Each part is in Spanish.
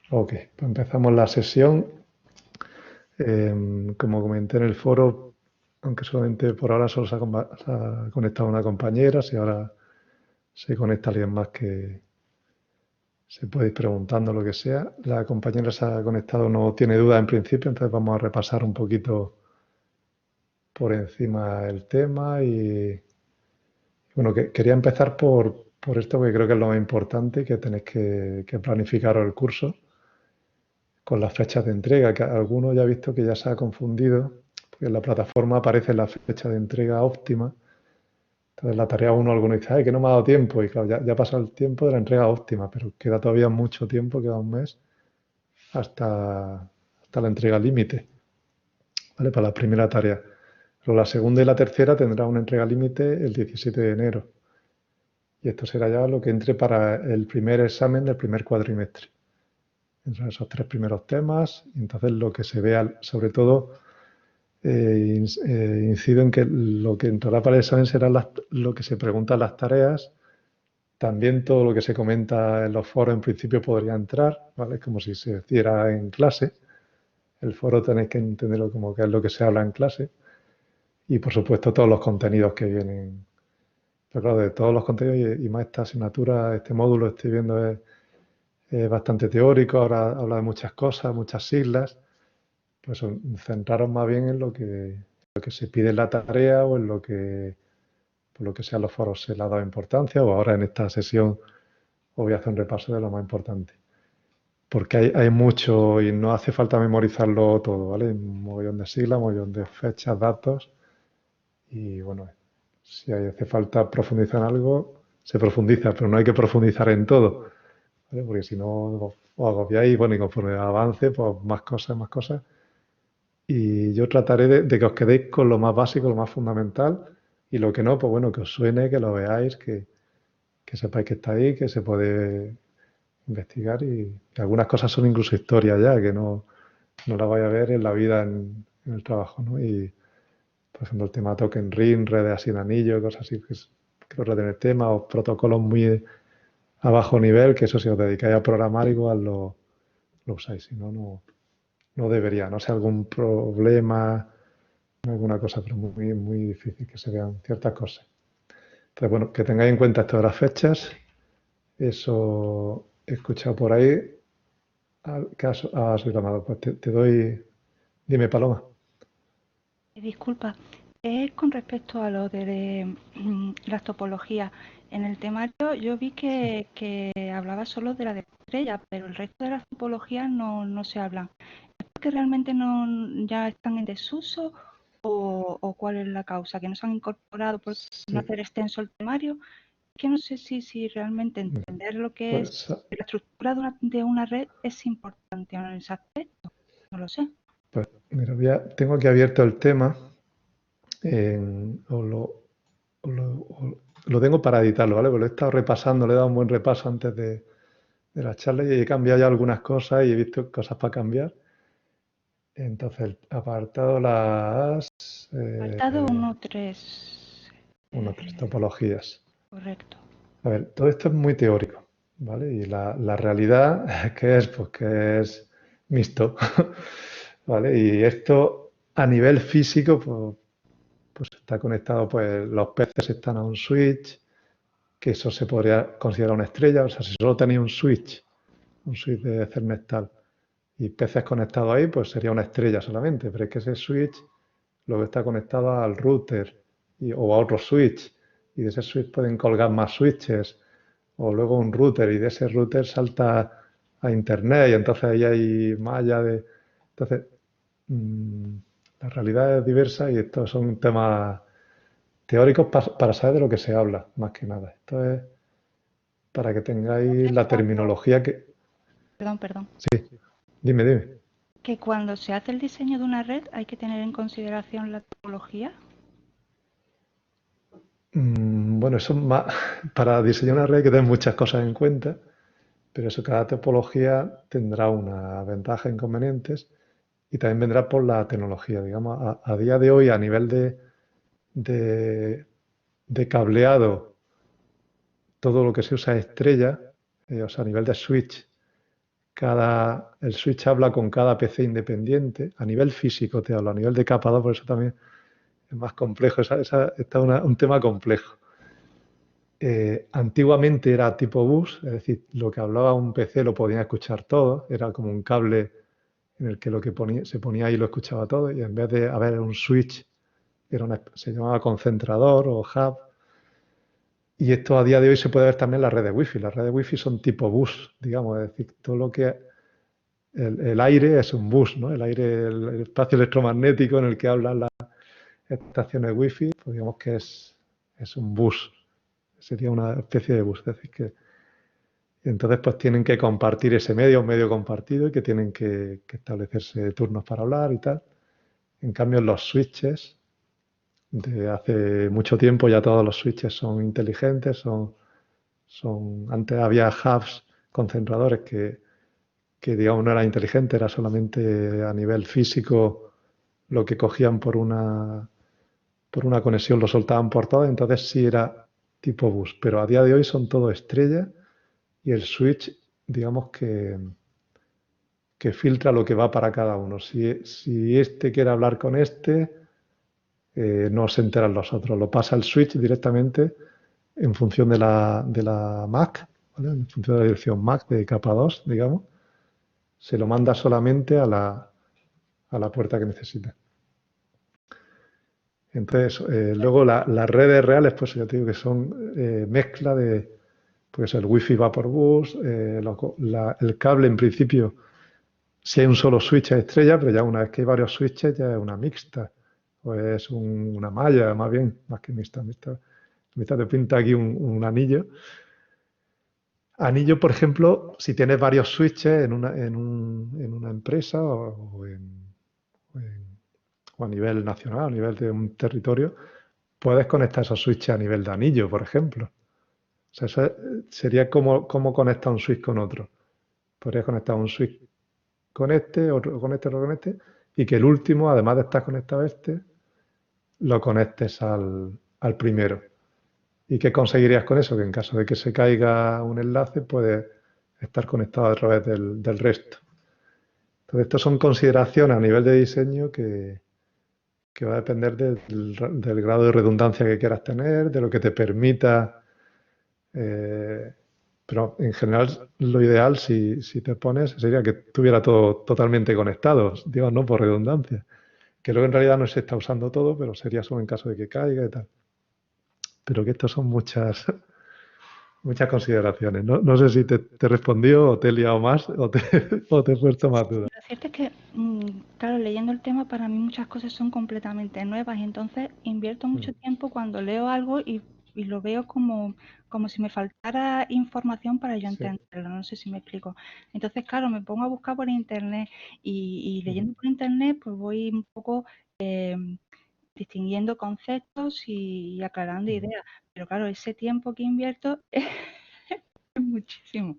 Ok, pues empezamos la sesión. Como comenté en el foro, aunque solamente por ahora solo se ha conectado una compañera, si ahora se conecta alguien más que se puede ir preguntando lo que sea. La compañera se ha conectado, no tiene duda en principio, entonces vamos a repasar un poquito por encima el tema y bueno, quería empezar por esto que creo que es lo más importante, que tenéis que planificaros el curso con las fechas de entrega, que alguno ya ha visto que ya se ha confundido, porque en la plataforma aparece la fecha de entrega óptima. Entonces la tarea 1, alguno dice, ay, que no me ha dado tiempo, y claro, ya ha pasado el tiempo de la entrega óptima, pero queda todavía mucho tiempo, queda un mes, hasta la entrega límite, ¿vale? Para la primera tarea. Pero la segunda y la tercera tendrá una entrega límite el 17 de enero. Y esto será ya lo que entre para el primer examen del primer cuatrimestre. Entre esos 3 primeros temas, y entonces lo que se vea, sobre todo, incido en que lo que entrará para el examen será lo que se pregunta en las tareas. También todo lo que se comenta en los foros en principio podría entrar, ¿vale? Como si se hiciera en clase. El foro tenéis que entenderlo como que es lo que se habla en clase. Y por supuesto todos los contenidos que vienen. Pero claro, de todos los contenidos y más esta asignatura, este módulo estoy viendo es bastante teórico, ahora habla de muchas cosas, muchas siglas. Pues centraros más bien en lo que se pide en la tarea o en por lo que sea los foros se le ha dado importancia, o ahora en esta sesión os voy a hacer un repaso de lo más importante. Porque hay mucho y no hace falta memorizarlo todo, ¿vale? Hay un mogollón de siglas, un mogollón de fechas, datos. Y bueno, si hace falta profundizar en algo, se profundiza, pero no hay que profundizar en todo, ¿vale? Porque si no os agobiáis, bueno, y conforme avance, pues más cosas, más cosas. Y yo trataré de que os quedéis con lo más básico, lo más fundamental, y lo que no, pues bueno, que os suene, que lo veáis, que sepáis que está ahí, que se puede investigar y que algunas cosas son incluso historia ya, que no las vais a ver en la vida, en el trabajo, ¿no? Y, por ejemplo, el tema token ring, redes así en anillo, cosas así, que creo que tener tema, o protocolos muy a bajo nivel, que eso si os dedicáis a programar igual lo usáis, si no, no debería, no sé, algún problema, alguna cosa, pero muy, muy difícil que se vean ciertas cosas. Entonces, bueno, que tengáis en cuenta esto de las fechas, eso he escuchado por ahí, soy Amado, pues te doy, dime Paloma. Disculpa, es con respecto a lo de las topologías. En el temario yo vi que hablaba solo de la de estrella, pero el resto de las topologías no se hablan. ¿Es porque realmente no ya están en desuso o cuál es la causa? ¿Que no se han incorporado por no Sí, hacer extenso el temario? Es que no sé si realmente entender lo que es pues, la estructura de una red es importante en ese aspecto. No lo sé. pues mira, tengo aquí abierto el tema, lo tengo para editarlo, ¿vale? Porque lo he estado repasando, le he dado un buen repaso antes de la charla y he cambiado ya algunas cosas y he visto cosas para cambiar. Entonces, el apartado las Apartado 1.3. 1, 3 topologías. Correcto. A ver, todo esto es muy teórico, ¿vale? Y la realidad, ¿qué es? Pues que es mixto, ¿vale? Y esto a nivel físico, pues está conectado, pues los peces están a un switch, que eso se podría considerar una estrella, o sea, si solo tenía un switch de Ethernet tal, y peces conectados ahí, pues sería una estrella solamente, pero es que ese switch luego está conectado al router o a otro switch, y de ese switch pueden colgar más switches, o luego un router, y de ese router salta a internet, y entonces ahí hay malla de... Entonces, mmm, la realidad es diversa y estos son temas teóricos para saber de lo que se habla, más que nada. Esto es para que tengáis la terminología que... Perdón. Sí, dime. Que cuando se hace el diseño de una red hay que tener en consideración la topología. Bueno, eso más, para diseñar una red hay que tener muchas cosas en cuenta, pero eso cada topología tendrá una ventaja e inconvenientes y también vendrá por la tecnología. Digamos, a día de hoy, a nivel de cableado, todo lo que se usa es estrella, o sea, a nivel de switch, el switch habla con cada PC independiente, a nivel físico te hablo, a nivel de capa 2, por eso también es más complejo, está un tema complejo. Antiguamente era tipo bus, es decir, lo que hablaba un PC lo podían escuchar todos, era como un cable en el que se ponía ahí y lo escuchaba todo, y en vez de haber un switch, se llamaba concentrador o hub. Y esto a día de hoy se puede ver también en las redes Wi-Fi. Las redes Wi-Fi son tipo bus, digamos, es decir, todo lo que el aire es un bus, ¿no? El aire, el espacio electromagnético en el que hablan las estaciones Wi-Fi, pues digamos que es un bus, sería una especie de bus, es decir, que entonces pues tienen que compartir ese medio, un medio compartido, y que tienen que establecerse turnos para hablar y tal. En cambio, los switches, de hace mucho tiempo ya todos los switches son inteligentes, antes había hubs, concentradores que digamos no eran inteligentes, era solamente a nivel físico lo que cogían por una conexión lo soltaban por todo, entonces sí era tipo bus, pero a día de hoy son todo estrellas y el switch, digamos que filtra lo que va para cada uno. Si este quiere hablar con este, no se enteran los otros, lo pasa el switch directamente en función de la MAC, ¿vale? En función de la dirección MAC de capa 2, digamos, se lo manda solamente a la puerta que necesita. Entonces, luego las redes reales, pues ya te digo que son mezcla de, pues el Wi-Fi va por bus, el cable en principio, si hay un solo switch es estrella, pero ya una vez que hay varios switches ya es una mixta, o es una malla, más bien, más que mixta. Mixta te pinta aquí un anillo. Anillo, por ejemplo, si tienes varios switches en una empresa o a nivel nacional, a nivel de un territorio, puedes conectar esos switches a nivel de anillo, por ejemplo. O sea, eso sería como conectar un switch con otro. Podrías conectar un switch con este, otro con este, otro con este, y que el último, además de estar conectado a este, lo conectes al primero. ¿Y qué conseguirías con eso? Que en caso de que se caiga un enlace, puede estar conectado a través del resto. Entonces, estas son consideraciones a nivel de diseño que va a depender del grado de redundancia que quieras tener, de lo que te permita. Pero en general, lo ideal, si te pones, sería que estuviera todo totalmente conectado, digo, no por redundancia. Que luego en realidad no se está usando todo, pero sería solo en caso de que caiga y tal. Pero que estos son muchas consideraciones. No sé si te respondió o te he liado más o te he puesto más dudas. Lo cierto es que, claro, leyendo el tema, para mí muchas cosas son completamente nuevas y entonces invierto mucho tiempo cuando leo algo y lo veo como si me faltara información para yo entenderlo, no sé si me explico. Entonces, claro, me pongo a buscar por internet y leyendo por internet pues voy un poco distinguiendo conceptos y aclarando ideas, pero claro, ese tiempo que invierto es muchísimo.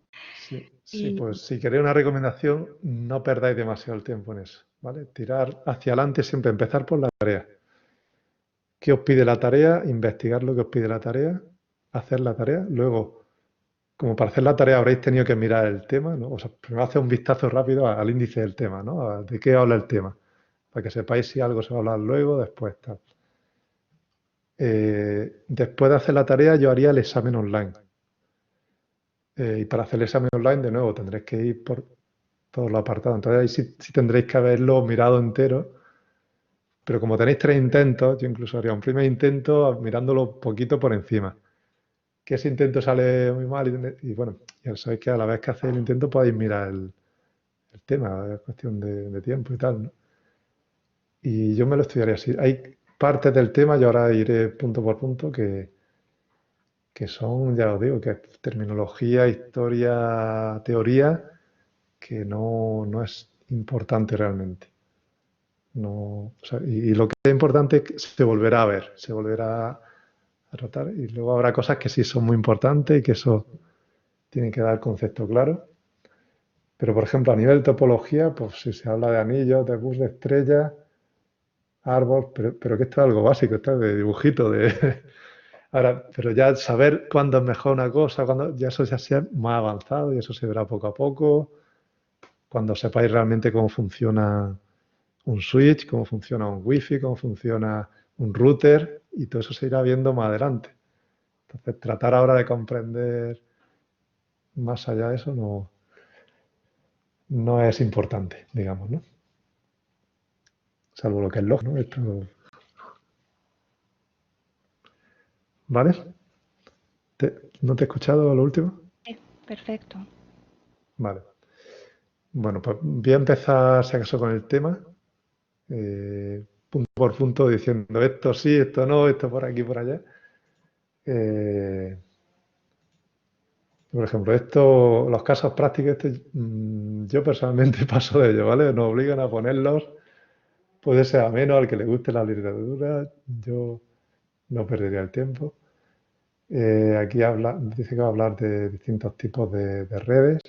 Sí, pues si queréis una recomendación, no perdáis demasiado el tiempo en eso, ¿vale? Tirar hacia adelante, siempre empezar por la tarea. ¿Qué os pide la tarea? Investigar lo que os pide la tarea, hacer la tarea. Luego, como para hacer la tarea habréis tenido que mirar el tema, ¿no? O sea, primero hacer un vistazo rápido al índice del tema, ¿no? ¿De qué habla el tema? Para que sepáis si algo se va a hablar luego, después, tal. Después de hacer la tarea, yo haría el examen online. Y para hacer el examen online, de nuevo, tendréis que ir por todos los apartados. Entonces ahí sí tendréis que haberlo mirado entero. Pero como tenéis 3 intentos, yo incluso haría un primer intento mirándolo poquito por encima. Que ese intento sale muy mal y bueno, ya sabéis que a la vez que hacéis el intento podéis mirar el tema, es cuestión de tiempo y tal, ¿no? Y yo me lo estudiaría así. Hay partes del tema, yo ahora iré punto por punto, que son, ya os digo, que es terminología, historia, teoría, que no es importante realmente. No, o sea, y lo que es importante es que se volverá a ver, se volverá a tratar y luego habrá cosas que sí son muy importantes y que eso tiene que dar concepto claro. Pero, por ejemplo, a nivel de topología, pues si se habla de anillos, de bus, de estrellas, árbol, pero que esto es algo básico, esto es de dibujito, Ahora, pero ya saber cuándo es mejor una cosa, cuándo, ya eso ya sea más avanzado y eso se verá poco a poco. Cuando sepáis realmente cómo funciona un switch, cómo funciona un wifi, cómo funciona un router y todo eso se irá viendo más adelante. Entonces, tratar ahora de comprender más allá de eso no es importante, digamos, ¿no? Salvo lo que es lógico, ¿no? ¿Vale? ¿No te he escuchado lo último? Perfecto. Vale. Bueno, pues voy a empezar, si acaso, con el tema, punto por punto, diciendo esto sí, esto no, esto por aquí, por allá. Eh, por ejemplo, esto, los casos prácticos, yo personalmente paso de ello, ¿vale? Nos obligan a ponerlos, puede ser ameno al que le guste la literatura, yo no perdería el tiempo. Aquí dice que va a hablar de distintos tipos de redes.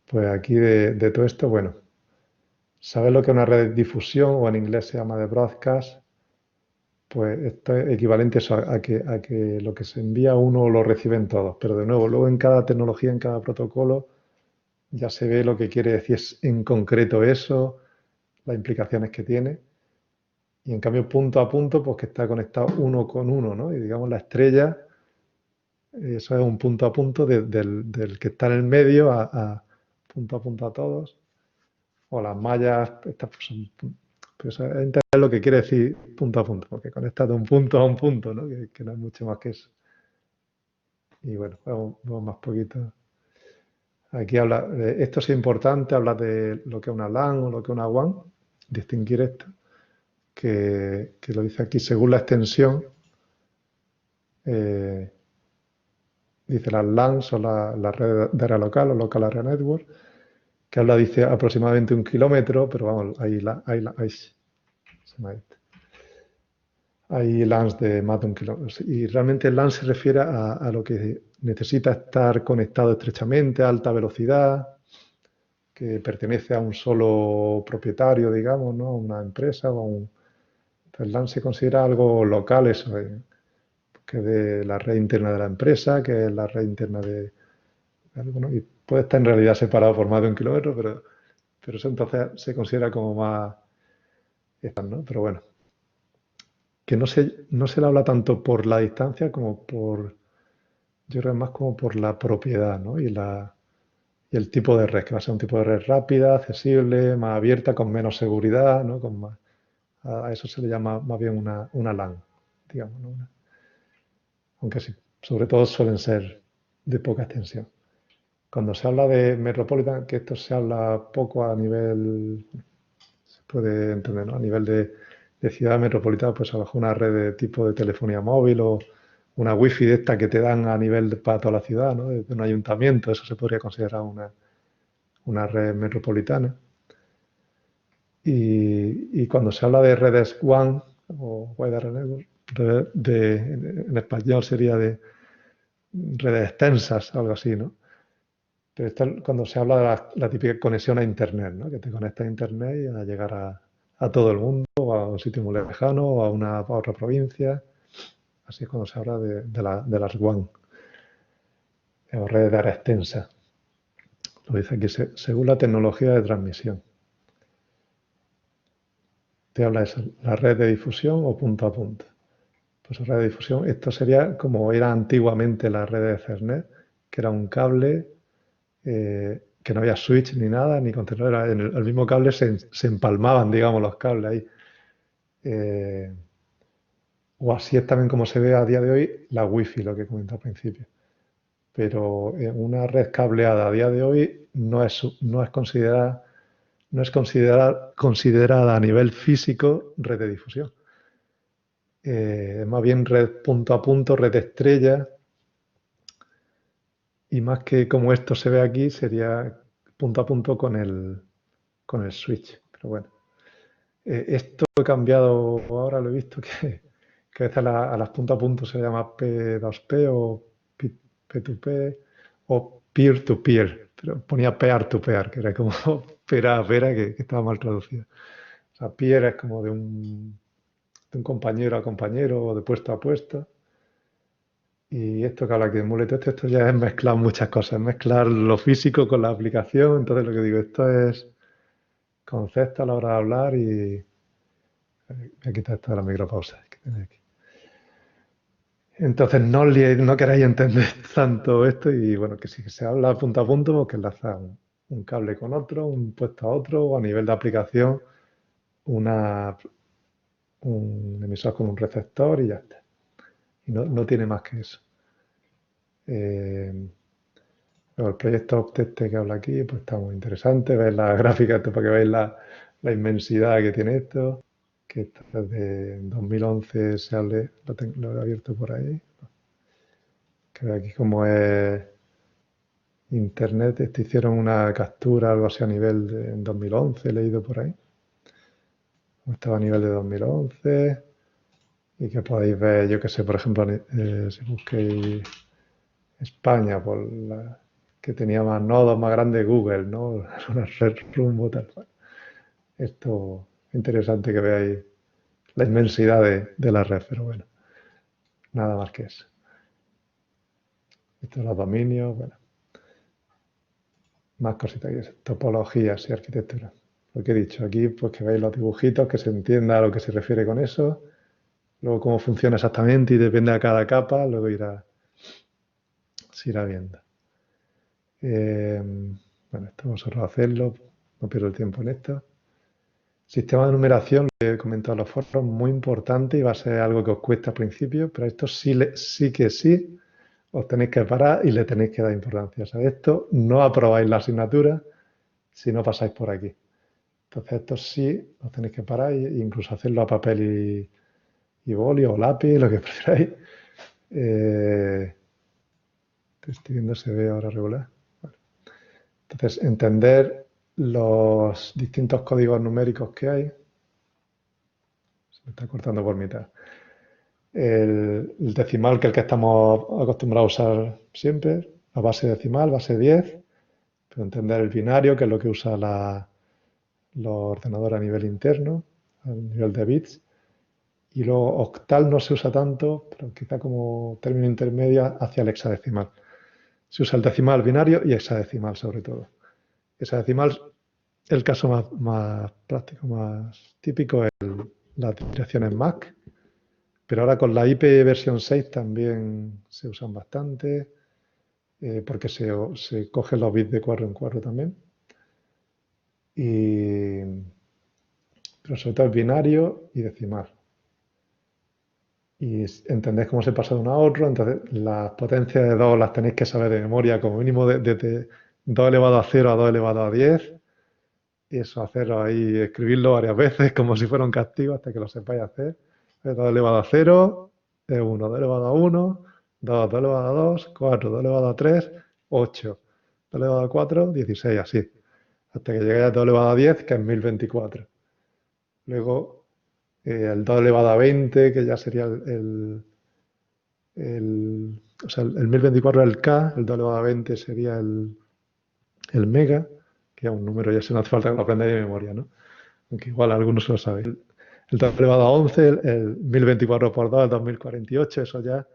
Pues aquí de todo esto, bueno, ¿sabes lo que es una red de difusión o en inglés se llama de broadcast? Pues esto es equivalente a que lo que se envía uno lo reciben todos. Pero de nuevo, luego en cada tecnología, en cada protocolo, ya se ve lo que quiere decir en concreto eso, las implicaciones que tiene. Y en cambio, punto a punto, pues que está conectado uno con uno, ¿no? Y digamos, la estrella, eso es un punto a punto del que está en el medio a punto a punto a todos. O las mallas, estas pues son, pues es entender lo que quiere decir punto a punto, porque conecta de un punto a un punto, ¿no? Que no es mucho más que eso. Y bueno, vamos más poquito. Aquí habla, esto es importante, habla de lo que es una LAN o lo que es una WAN, distinguir esto, que lo dice aquí según la extensión. eh, Dice las LAN son la red de área local o local area network, que habla, dice aproximadamente 1 kilómetro, pero vamos, ahí se me ha ido. Hay LANs de más de 1 kilómetro. Y realmente LAN se refiere a lo que necesita estar conectado estrechamente a alta velocidad, que pertenece a un solo propietario, digamos, ¿no? A una empresa o a un... Entonces, LAN se considera algo local, eso, que es de la red interna de la empresa, que es la red interna de algo, ¿no? Y puede estar en realidad separado por más de 1 kilómetro, pero eso entonces se considera como más... ¿no? Pero bueno, que no se le habla tanto por la distancia como por, yo creo más como por la propiedad, ¿no? Y el tipo de red, que va a ser un tipo de red rápida, accesible, más abierta, con menos seguridad, ¿no? A eso se le llama más bien una LAN, digamos, ¿no? Aunque sí, sobre todo suelen ser de poca extensión. Cuando se habla de Metropolitan, que esto se habla poco a nivel, se puede entender, ¿no? A nivel de ciudad metropolitana, pues a lo mejor una red de tipo de telefonía móvil o una wifi de esta que te dan a nivel para toda la ciudad, ¿no? De un ayuntamiento, eso se podría considerar una red metropolitana. Y cuando se habla de redes WAN o Wide Area Network, en español sería de redes extensas, algo así, ¿no? Pero esto es cuando se habla de la típica conexión a Internet, ¿no? Que te conecta a Internet y a llegar a todo el mundo, o a un sitio muy lejano, o a otra provincia. Así es cuando se habla de las WAN, o redes de área extensa. Lo dice aquí, según la tecnología de transmisión. Te habla de eso, la red de difusión o punto a punto. Pues red de difusión, esto sería como era antiguamente la red de Ethernet, que era un cable que no había switch ni nada, ni contenedor, era en el mismo cable se empalmaban, digamos, los cables ahí. O así es también como se ve a día de hoy la Wi-Fi, lo que comenté al principio. Pero una red cableada a día de hoy no es considerada a nivel físico red de difusión. Más bien red punto a punto, red estrella, y más que como esto se ve aquí, sería punto a punto con el switch. Pero bueno, esto he cambiado ahora, lo he visto que a veces a las punto a punto se llama P2P o P2P o peer-to-peer, pero ponía peer-to-peer, que era como pera a pera, que estaba mal traducido. O sea, peer es como de un compañero a compañero o de puesto a puesto. Y esto que habla aquí de muletexto, esto ya es mezclar muchas cosas, mezclar lo físico con la aplicación. Entonces lo que digo, esto es concepto a la hora de hablar y voy a quitar esto de la micropausa que tiene aquí. Entonces no queráis entender tanto esto y bueno, que si se habla punto a punto, pues que enlaza un cable con otro, un puesto a otro, o a nivel de aplicación, un emisor con un receptor y ya está. Y no tiene más que eso. Luego el proyecto Opteste que habla aquí, pues está muy interesante. Veis la gráfica esto para que veáis la inmensidad que tiene esto. Que esto desde 2011 lo he abierto por ahí. Que ve aquí cómo es Internet. Hicieron una captura, algo así a nivel de en 2011, he leído por ahí. Estaba a nivel de 2011. Y que podéis ver, yo que sé, por ejemplo, si busquéis España, que tenía más nodos más grandes Google, ¿no? Una red rumbo tal cual. Esto es interesante que veáis la inmensidad de la red, pero bueno, nada más que eso. Estos son los dominios, bueno, más cositas que eso. Topologías y arquitectura. Lo que he dicho aquí, pues que veáis los dibujitos, que se entienda a lo que se refiere con eso. Luego cómo funciona exactamente y depende de cada capa, luego se irá viendo. Bueno, esto vamos a hacerlo, no pierdo el tiempo en esto. Sistema de numeración, lo he comentado en los foros, muy importante y va a ser algo que os cuesta al principio, pero esto sí que sí os tenéis que parar y le tenéis que dar importancia. O sea, esto no aprobáis la asignatura si no pasáis por aquí. Entonces esto sí os tenéis que parar e incluso hacerlo a papel y boli o lápiz, lo que preferáis. Estoy viendo, se ve ahora regular. Bueno. Entonces, entender los distintos códigos numéricos que hay. Se me está cortando por mitad. El decimal, que es el que estamos acostumbrados a usar siempre, la base decimal, base 10, pero entender el binario, que es lo que usa los ordenadores a nivel interno, a nivel de bits. Y luego octal no se usa tanto, pero quizá como término intermedio hacia el hexadecimal. Se usa el decimal binario y hexadecimal sobre todo. Hexadecimal, el caso más práctico, más típico, es las direcciones MAC, pero ahora con la IP versión 6 también se usan bastante, porque se cogen los bits de 4 en 4 también. Pero sobre todo el binario y decimal. Y entendéis cómo se pasa de uno a otro, entonces las potencias de 2 las tenéis que saber de memoria, como mínimo desde 2 elevado a 0 a 2 elevado a 10. Y eso, hacerlo ahí, escribirlo varias veces como si fuera un castigo hasta que lo sepáis hacer. 2 elevado a 0 es 1, 2 elevado a 1, 2, 2 elevado a 2, 4, 2 elevado a 3, 8, 2 elevado a 4, 16, así. Hasta que lleguéis a 2 elevado a 10, que es 1024. Luego el 2 elevado a 20, que ya sería o sea, el 1024 es el K, el 2 elevado a 20 sería el mega, que es un número, ya se no hace falta que lo aprendáis de memoria, ¿no? Aunque igual algunos lo sabéis. El 2 elevado a 11, el 1024 por 2, el 2048, eso ya,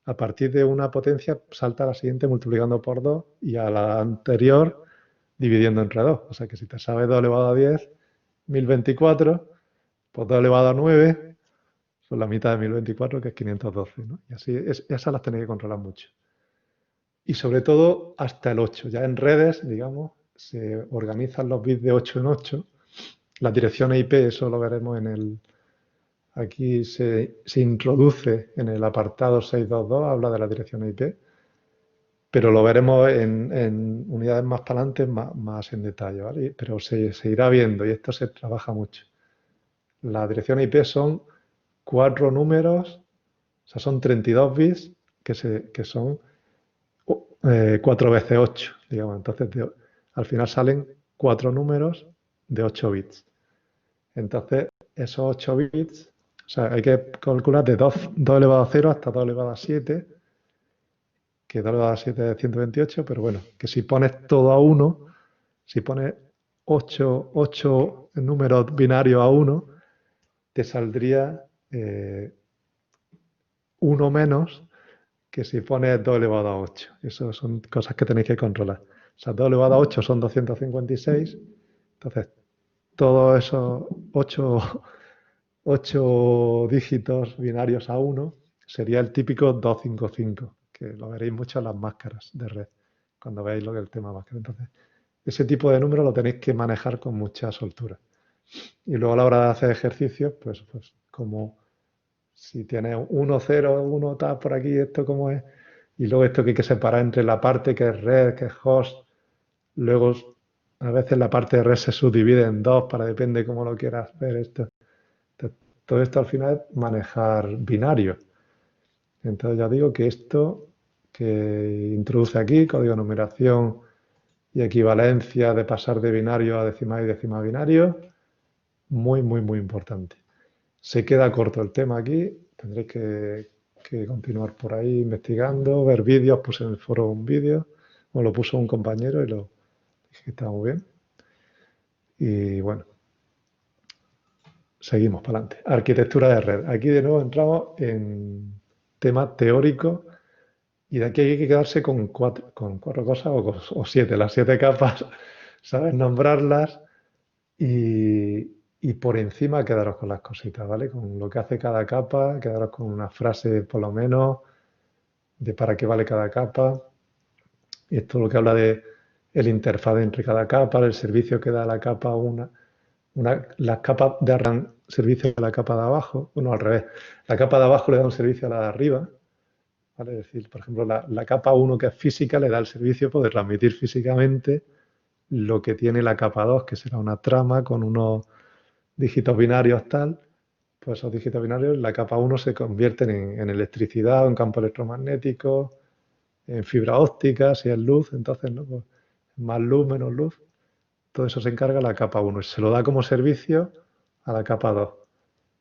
a partir de una potencia, salta a la siguiente multiplicando por 2 y a la anterior dividiendo entre 2. O sea que si te sabes 2 elevado a 10, 1024, pues 2 elevado a 9, son la mitad de 1024, que es 512, ¿no? Y así, esas las tenéis que controlar mucho. Y sobre todo hasta el 8. Ya en redes, digamos, se organizan los bits de 8 en 8. Las direcciones IP, eso lo veremos aquí se introduce en el apartado 622, habla de las direcciones IP, pero lo veremos en unidades más para adelante, más en detalle, ¿vale? Pero se irá viendo y esto se trabaja mucho. Las direcciones IP son 4 números, o sea, son 32 bits que son 4 veces 8, digamos. Entonces, al final salen 4 números de 8 bits. Entonces, esos 8 bits, o sea, hay que calcular de 2 elevado a 0 hasta 2 elevado a 7, que 2 elevado a 7 es 128, pero bueno, que si pones todo a 1, si pones 8 números binarios a 1, te saldría 1 menos que si pones 2 elevado a 8. Eso son cosas que tenéis que controlar. O sea, 2 elevado a 8 son 256. Entonces, todos esos 8 dígitos binarios a 1 sería el típico 255, que lo veréis mucho en las máscaras de red, cuando veáis lo que es el tema máscara. Entonces, ese tipo de número lo tenéis que manejar con mucha soltura. Y luego a la hora de hacer ejercicios, pues como si tienes 1, 0, 1, tal, por aquí, esto como es, y luego esto que hay que separar entre la parte que es red, que es host, luego a veces la parte de red se subdivide en dos para depende cómo lo quieras ver esto. Entonces, todo esto al final es manejar binario. Entonces ya digo que esto que introduce aquí, código de numeración y equivalencia de pasar de binario a decimal y decimal binario, muy, muy, muy importante. Se queda corto el tema aquí, tendréis que continuar por ahí investigando, ver vídeos, puse en el foro un vídeo, o lo puso un compañero y lo dije que estaba muy bien. Y bueno, seguimos para adelante. Arquitectura de red. Aquí de nuevo entramos en tema teórico y de aquí hay que quedarse con cuatro cosas o 7, las 7 capas, ¿sabes? Nombrarlas y por encima quedaros con las cositas, ¿vale? Con lo que hace cada capa, quedaros con una frase por lo menos de para qué vale cada capa. Y esto es lo que habla de el interfaz entre cada capa, el servicio que da la capa las capas dan servicio a la capa de abajo, bueno, al revés. La capa de abajo le da un servicio a la de arriba, ¿vale? Es decir, por ejemplo, la capa 1 que es física le da el servicio de transmitir físicamente lo que tiene la capa 2, que será una trama con unos dígitos binarios tal, pues esos dígitos binarios en la capa 1 se convierten en electricidad, en campo electromagnético, en fibra óptica, si es luz, entonces ¿no? Pues, más luz, menos luz, todo eso se encarga la capa 1 y se lo da como servicio a la capa 2.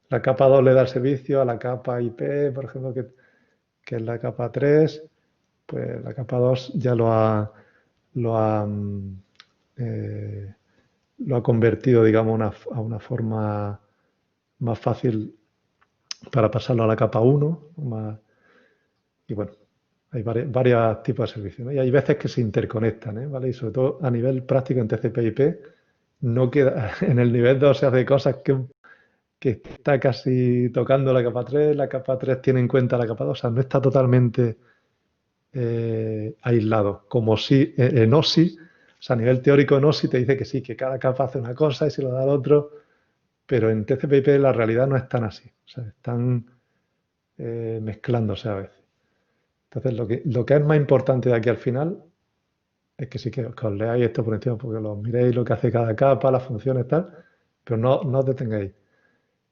La capa 2 le da el servicio a la capa IP, por ejemplo, que es la capa 3, pues la capa 2 ya lo ha, eh, lo ha convertido, digamos, a una forma más fácil para pasarlo a la capa 1. Y bueno, hay varios tipos de servicios, ¿no? Y hay veces que se interconectan, ¿vale? Y sobre todo a nivel práctico en TCP/IP, no queda, en el nivel 2 se hace cosas que está casi tocando la capa 3 tiene en cuenta la capa 2, o sea, no está totalmente aislado, como si en OSI, o sea, a nivel teórico en OSI te dice que sí, que cada capa hace una cosa y se lo da al otro, pero en TCP/IP la realidad no es tan así, o sea, están mezclándose a veces. Entonces, lo que es más importante de aquí al final es que sí que os leáis esto por encima, porque lo miréis lo que hace cada capa, las funciones, tal, pero no os detengáis.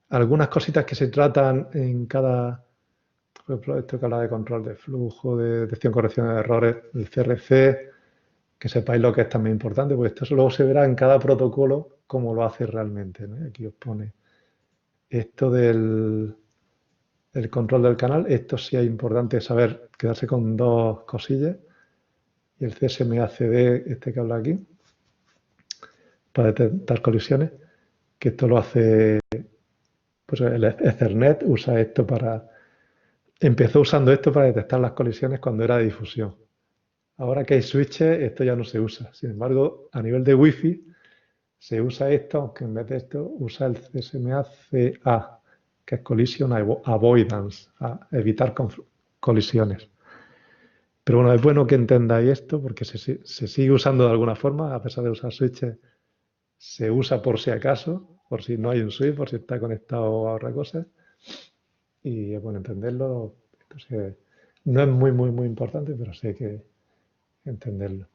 Algunas cositas que se tratan en cada, por ejemplo, esto que habla de control de flujo, de detección, corrección de errores, el CRC, que sepáis lo que es también importante, porque esto luego se verá en cada protocolo cómo lo hace realmente, ¿no? Aquí os pone esto del control del canal, esto sí es importante saber, quedarse con dos cosillas, y el CSMA/CD, este que habla aquí, para detectar colisiones, que esto lo hace, pues el Ethernet usa esto empezó usando esto para detectar las colisiones cuando era de difusión. Ahora que hay switches, esto ya no se usa. Sin embargo, a nivel de Wi-Fi, se usa esto, aunque en vez de esto, usa el CSMA/CA, que es Collision Avoidance, a evitar colisiones. Pero bueno, es bueno que entendáis esto porque se sigue usando de alguna forma, a pesar de usar switches, se usa por si acaso, por si no hay un switch, por si está conectado a otra cosa. Y es bueno entenderlo. Esto no es muy, muy, muy importante, pero sí hay que entenderlo.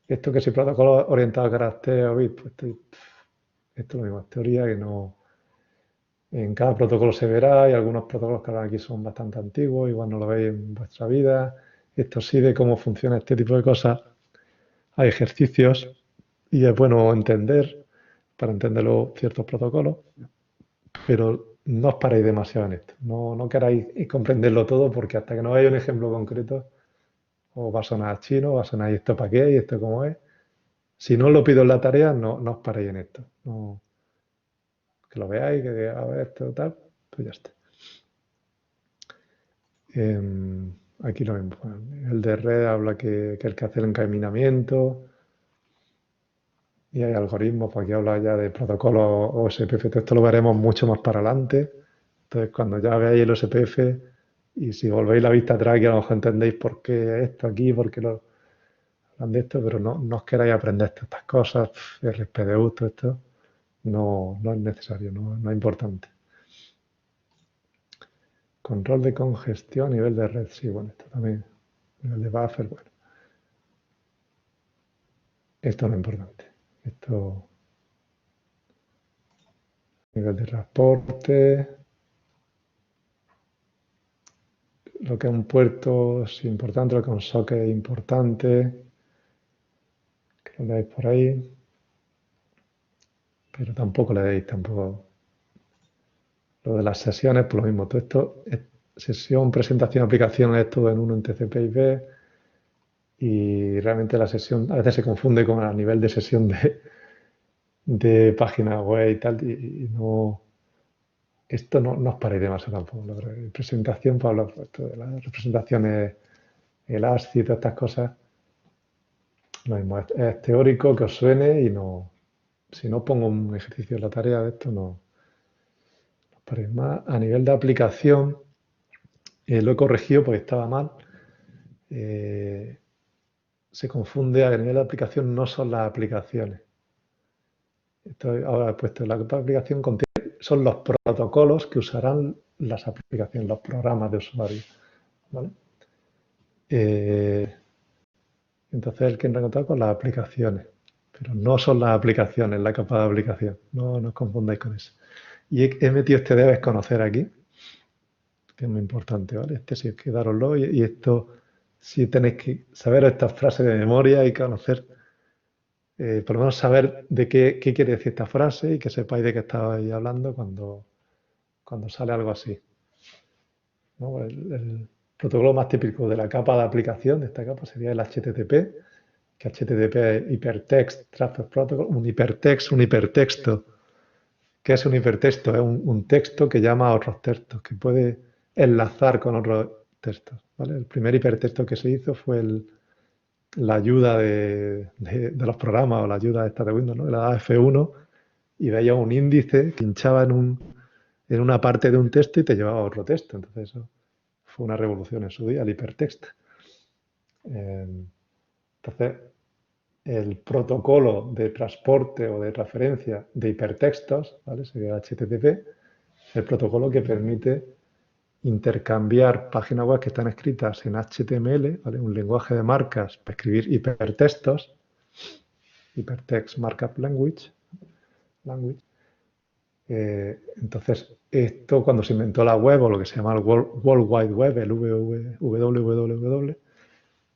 Esto que si protocolo orientado a carácter o bit, pues esto es lo mismo, es teoría que no. En cada protocolo se verá y algunos protocolos que ahora aquí son bastante antiguos, igual no lo veis en vuestra vida. Esto sí de cómo funciona este tipo de cosas. Hay ejercicios y es bueno entender, para entenderlo, ciertos protocolos, pero no os paréis demasiado en esto. No queráis comprenderlo todo porque hasta que no veáis un ejemplo concreto, os va a sonar chino, va a sonar esto para qué y esto cómo es. Si no os lo pido en la tarea, no os paréis en esto. Que lo veáis, que a ver esto tal, pues ya está. aquí lo mismo. El de red habla que el que hace el encaminamiento y hay algoritmos, pues aquí habla ya de protocolos OSPF. Todo esto lo veremos mucho más para adelante. Entonces, cuando ya veáis el OSPF y si volvéis la vista atrás, que a lo mejor entendéis por qué esto aquí, por qué lo hablan de esto, pero no os queráis aprender todas estas cosas, RSPDU, todo esto, no es necesario, no es importante. Control de congestión, nivel de red, sí, bueno, esto también, nivel de buffer, bueno. Esto no es importante. Esto, nivel de transporte, lo que es un puerto es importante, lo que es un socket es importante, que lo leáis por ahí, pero tampoco le deis tampoco. Lo de las sesiones, por lo mismo, todo esto es sesión, presentación, aplicación, es todo en uno en TCP/IP y realmente la sesión a veces se confunde con el nivel de sesión de página web y tal, y no, esto no os paréis demasiado tampoco. La presentación, para hablar esto de las representaciones, el ASCII y todas estas cosas, lo mismo, es teórico, que os suene y no, si no pongo un ejercicio en la tarea de esto, no os paréis más. A nivel de aplicación, lo he corregido porque estaba mal. Se confunde, a nivel de aplicación no son las aplicaciones. Esto ahora he puesto, la aplicación contiene, son los protocolos que usarán las aplicaciones, los programas de usuario. ¿Vale? Entonces el que entra en contacto con las aplicaciones, pero no son las aplicaciones, la capa de aplicación. No os confundáis con eso. Y he metido este debes conocer aquí, que es muy importante, ¿vale? Este sí es que daroslo y esto sí tenéis que saber estas frases de memoria y conocer, por lo menos saber de qué quiere decir esta frase y que sepáis de qué estabais hablando cuando sale algo así, ¿no? El protocolo más típico de la capa de aplicación, de esta capa, sería el HTTP, que HTTP es Hypertext Transfer Protocol, un hipertexto. ¿Qué es un hipertexto? Es un texto que llama a otros textos, que puede enlazar con otros textos, ¿vale? El primer hipertexto que se hizo fue la ayuda de los programas o la ayuda esta de Windows, ¿no? Le daba F1 y veía un índice, pinchaba en una parte de un texto y te llevaba a otro texto. Entonces eso fue una revolución en su día, el hipertexto. Entonces, el protocolo de transporte o de transferencia de hipertextos, ¿vale? Sería HTTP, es el protocolo que permite intercambiar páginas web que están escritas en HTML, ¿vale? Un lenguaje de marcas para escribir hipertextos, Hypertext Markup Language. Entonces, esto cuando se inventó la web o lo que se llama el World Wide Web, el www,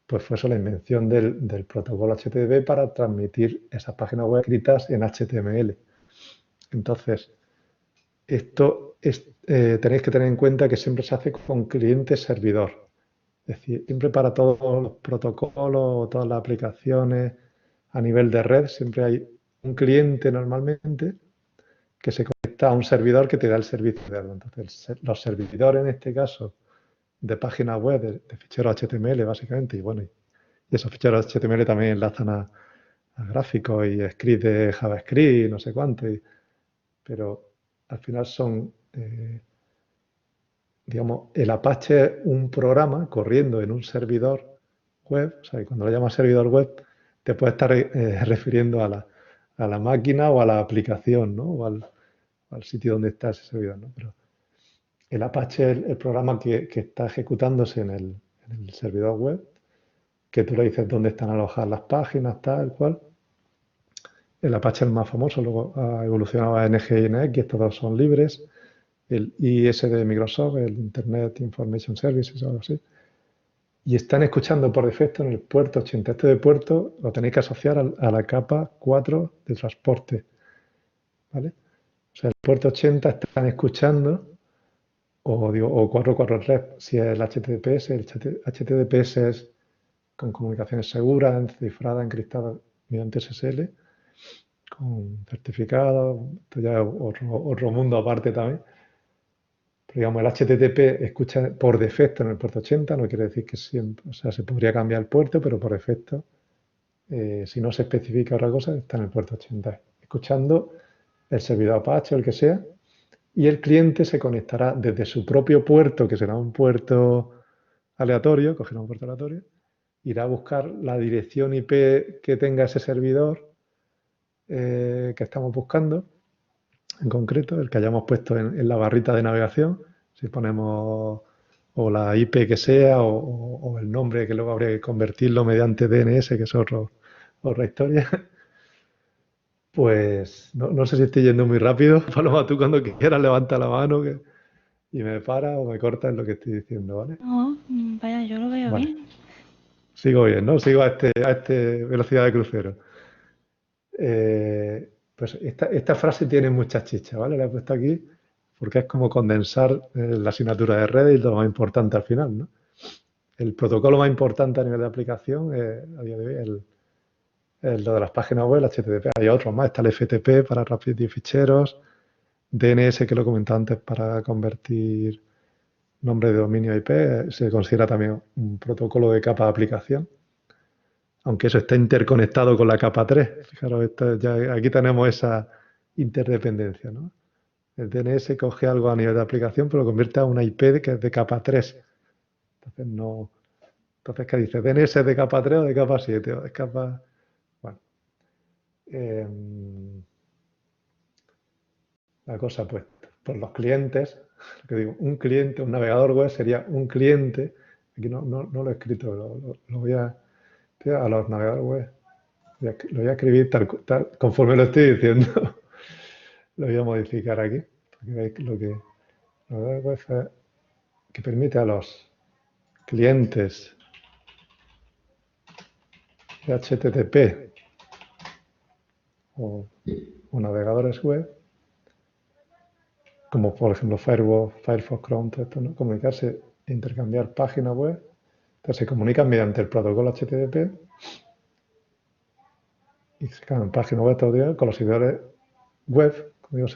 pues fue eso la invención del protocolo HTTP para transmitir esas páginas web escritas en HTML. Entonces, esto tenéis que tener en cuenta que siempre se hace con cliente-servidor. Es decir, siempre para todos los protocolos o todas las aplicaciones a nivel de red, siempre hay un cliente normalmente que se conecta a un servidor que te da el servicio de algo. Entonces, los servidores en este caso de páginas web, de ficheros HTML básicamente, y bueno, y esos ficheros HTML también enlazan a gráficos y scripts de JavaScript, no sé cuánto, pero al final son, digamos, el Apache es un programa corriendo en un servidor web, o sea, y cuando lo llamas servidor web, te puede estar refiriendo a la máquina o a la aplicación, ¿no? O al sitio donde está ese servidor, ¿no? Pero el Apache es el programa que está ejecutándose en el servidor web, que tú le dices dónde están alojadas las páginas, tal cual. El Apache es el más famoso, luego ha evolucionado a NG y NX, estos dos son libres. El IIS de Microsoft, el Internet Information Services o algo así. Y están escuchando por defecto en el puerto 80. Este de puerto lo tenéis que asociar a la capa 4 de transporte, ¿vale? O sea, el puerto 80 están escuchando, o 443 si es el HTTPS. El HTTPS es con comunicaciones seguras, cifradas, encriptadas mediante SSL, con certificado. Esto ya es otro mundo aparte también. digamos, el HTTP escucha por defecto en el puerto 80, no quiere decir que siempre, o sea, se podría cambiar el puerto, pero por defecto, si no se especifica otra cosa, está en el puerto 80, escuchando el servidor Apache o el que sea, y el cliente se conectará desde su propio puerto, que será un puerto aleatorio, cogerá un puerto aleatorio, irá a buscar la dirección IP que tenga ese servidor que estamos buscando, en concreto, el que hayamos puesto en la barrita de navegación, si ponemos o la IP que sea o el nombre que luego habría que convertirlo mediante DNS, que es otra historia. Pues no sé si estoy yendo muy rápido. Paloma, tú cuando quieras levanta la mano y me para o me corta en lo que estoy diciendo, ¿vale? No, vaya, yo lo veo Vale. bien. Sigo bien, ¿no? Sigo a este velocidad de crucero. Pues esta frase tiene mucha chicha, ¿vale? La he puesto aquí porque es como condensar la asignatura de redes y lo más importante al final, ¿no? El protocolo más importante a nivel de aplicación a día de hoy es lo de las páginas web, el HTTP. Hay otros más, está el FTP para transmitir ficheros, DNS, que lo he comentado antes, para convertir nombre de dominio IP, se considera también un protocolo de capa de aplicación, aunque eso está interconectado con la capa 3. Fijaros, aquí tenemos esa interdependencia, ¿no? El DNS coge algo a nivel de aplicación, pero lo convierte a una IP que es de capa 3. Entonces, no. Entonces, ¿qué dice? ¿DNS es de capa 3 o de capa 7? O de capa. Bueno. La cosa, pues, por los clientes, que digo, un cliente, un navegador web sería un cliente. Aquí no lo he escrito, lo voy a los navegadores web. Lo voy a escribir conforme lo estoy diciendo. Lo voy a modificar aquí, para que veáis lo que navegador web es que permite a los clientes de HTTP o navegadores web, como por ejemplo Firefox, Chrome, todo esto, ¿no? Comunicarse e intercambiar páginas web. Entonces se comunican mediante el protocolo HTTP y se cambian páginas web todo el día con los servidores web, como digo,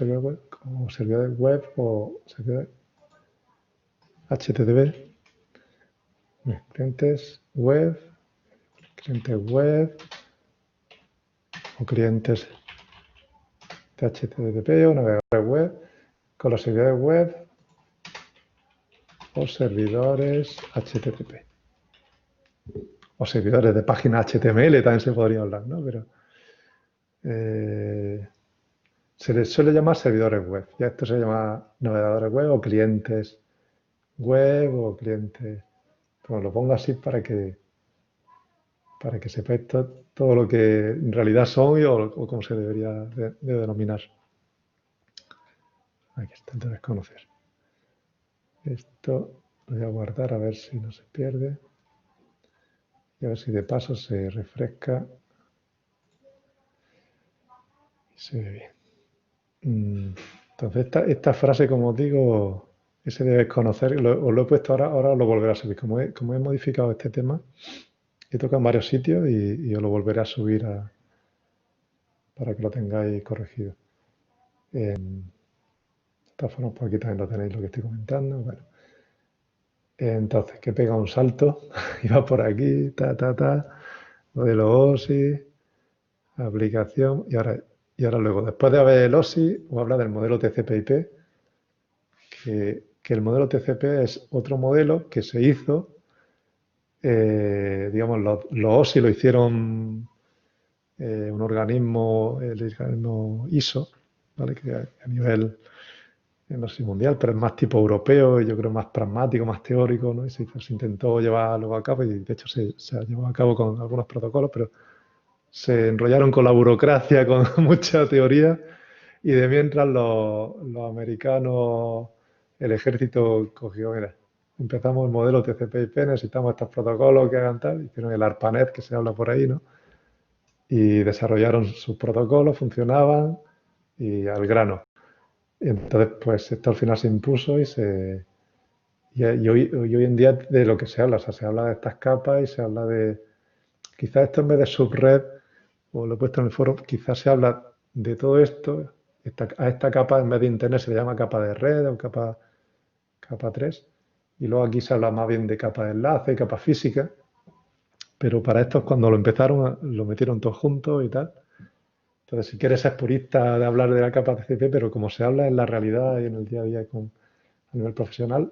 servidores web o servidores HTTP, clientes web o clientes de HTTP o navegadores web con los servidores web o servidores HTTP. O servidores de página HTML también se podría hablar, ¿no? Pero se les suele llamar servidores web. Ya esto se llama navegadores web o clientes web o clientes. Pues lo pongo así para que sepáis todo lo que en realidad son o cómo se debería de denominar. Aquí está, el de desconocer. Esto lo voy a guardar a ver si no se pierde. Y a ver si de paso se refresca y se ve bien. Entonces, esta frase, como os digo, ese debes conocer, os lo he puesto ahora os lo volveré a subir. Como he modificado este tema, he tocado en varios sitios y os lo volveré a subir para que lo tengáis corregido. De todas formas, por aquí también lo tenéis lo que estoy comentando. Bueno. Entonces, que pega un salto y va por aquí, modelo OSI, aplicación, y ahora luego, después de ver el OSI, os habla del modelo TCP/IP, que el modelo TCP es otro modelo que se hizo, digamos, los OSI lo hicieron un organismo, el organismo ISO, ¿vale? Que a nivel, no sé si mundial, pero es más tipo europeo y yo creo más pragmático, más teórico, ¿no? Y se intentó llevar luego a cabo y de hecho se ha llevado a cabo con algunos protocolos, pero se enrollaron con la burocracia, con mucha teoría y de mientras los americanos, el ejército cogió, mira, empezamos el modelo TCP/IP, necesitamos estos protocolos que hagan tal, hicieron el ARPANET que se habla por ahí, ¿no? Y desarrollaron sus protocolos, funcionaban y al grano. Y entonces, pues esto al final se impuso y hoy en día de lo que se habla, o sea, se habla de estas capas y se habla de, quizás esto en vez de subred, o lo he puesto en el foro, quizás se habla de todo esto, a esta capa en vez de internet se le llama capa de red o capa capa 3. Y luego aquí se habla más bien de capa de enlace, capa física. Pero para esto, cuando lo empezaron, lo metieron todos juntos y tal. Entonces, si quieres ser purista de hablar de la capa TCP, pero como se habla en la realidad y en el día a día a nivel profesional,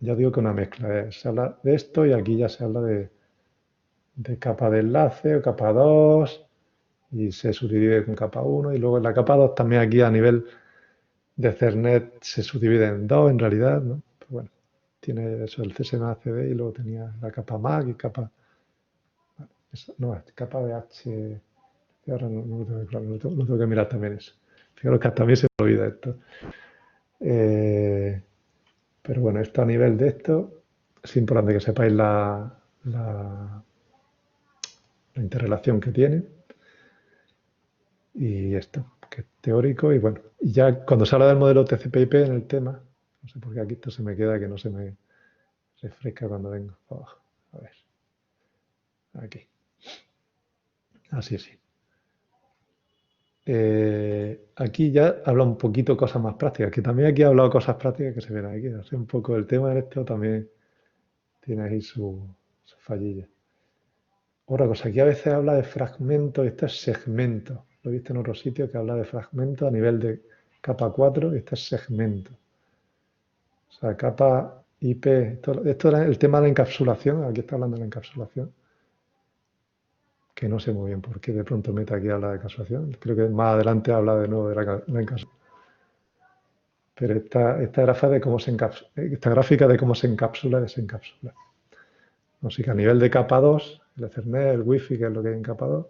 ya digo que una mezcla. Se habla de esto y aquí ya se habla de capa de enlace o capa 2 y se subdivide con capa 1 y luego en la capa 2 también aquí a nivel de Ethernet se subdivide en dos en realidad, ¿no? Pero bueno, tiene eso el CSMA-CD y luego tenía la capa MAC y capa... No, capa de H... Ahora no lo tengo claro, lo tengo que mirar también eso. Fijaros que hasta a mí se me olvida esto. Pero bueno, esto a nivel de esto, es importante que sepáis la interrelación que tiene. Y esto, que es teórico. Y bueno, y ya cuando se habla del modelo TCP/IP en el tema, no sé por qué aquí esto se me queda que no se me refresca cuando vengo para abajo. A ver. Aquí. Así, sí. Aquí ya habla un poquito cosas más prácticas, que también aquí he hablado cosas prácticas que se ven aquí. Así un poco el tema de esto también tiene ahí su fallilla. Otra cosa, aquí a veces habla de fragmento, esto es segmento. Lo he visto en otro sitio que habla de fragmento a nivel de capa 4 y esto es segmento. O sea, capa IP, esto era el tema de la encapsulación, aquí está hablando de la encapsulación, que no sé muy bien por qué de pronto mete aquí habla de encapsulación. Creo que más adelante habla de nuevo de la encapsulación. Pero esta gráfica de cómo se encapsula y desencapsula. Así que a nivel de capa 2, el Ethernet, el Wi-Fi, que es lo que hay en capa 2,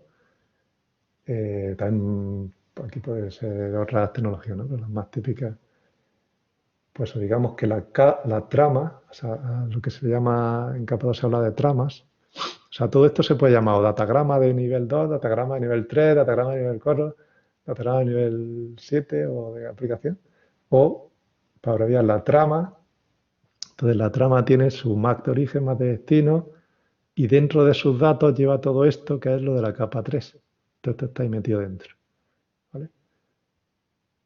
también aquí puede ser otras tecnologías, ¿no? Pero las más típicas, pues digamos que la trama, o sea, lo que se llama, en capa 2 se habla de tramas, o sea, todo esto se puede llamar datagrama de nivel 2, datagrama de nivel 3, datagrama de nivel 4, datagrama de nivel 7 o de aplicación, o para abreviar la trama. Entonces la trama tiene su MAC de origen, MAC de destino, y dentro de sus datos lleva todo esto que es lo de la capa 3. Todo esto está ahí metido dentro. ¿Vale?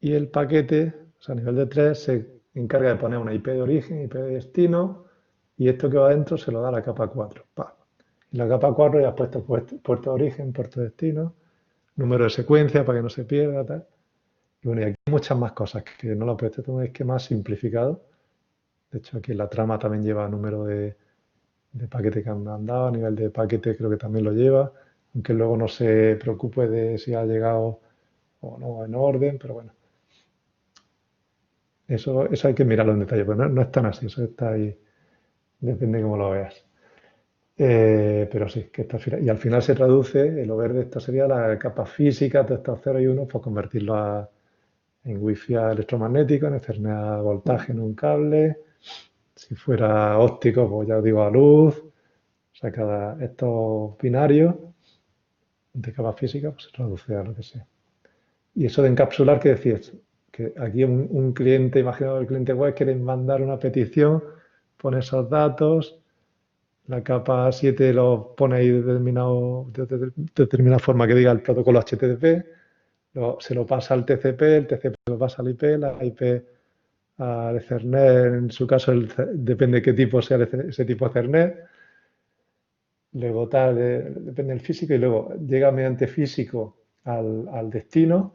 Y el paquete, o sea, a nivel de 3, se encarga de poner una IP de origen, IP de destino, y esto que va dentro se lo da a la capa 4. ¡Pam! En la capa 4 ya has puesto puerto de origen, puerto de destino, número de secuencia para que no se pierda, tal. Y bueno, y aquí hay muchas más cosas que no lo he puesto. Esto es un esquema simplificado. De hecho, aquí en la trama también lleva número de paquete que han mandado, a nivel de paquete creo que también lo lleva, aunque luego no se preocupe de si ha llegado o no en orden, pero bueno. Eso hay que mirarlo en detalle, pero no es tan así, eso está ahí, depende de cómo lo veas. Pero sí, que está y al final se traduce, lo verde esto sería la capa física de estos 0 y 1, pues convertirlo en Wi-Fi electromagnético, en Ethernet a voltaje en un cable, si fuera óptico, pues ya os digo a luz, o sea, estos binarios de capa física pues se traduce a lo que sea. Y eso de encapsular, ¿qué decías? Que aquí un cliente, imagino el cliente web, quiere mandar una petición, pone esos datos, la capa 7 lo pone ahí de determinada forma que diga el protocolo HTTP, se lo pasa al TCP, el TCP lo pasa al IP, la IP al Ethernet, en su caso depende de qué tipo sea ese tipo de Ethernet, luego tal, depende del físico y luego llega mediante físico al destino,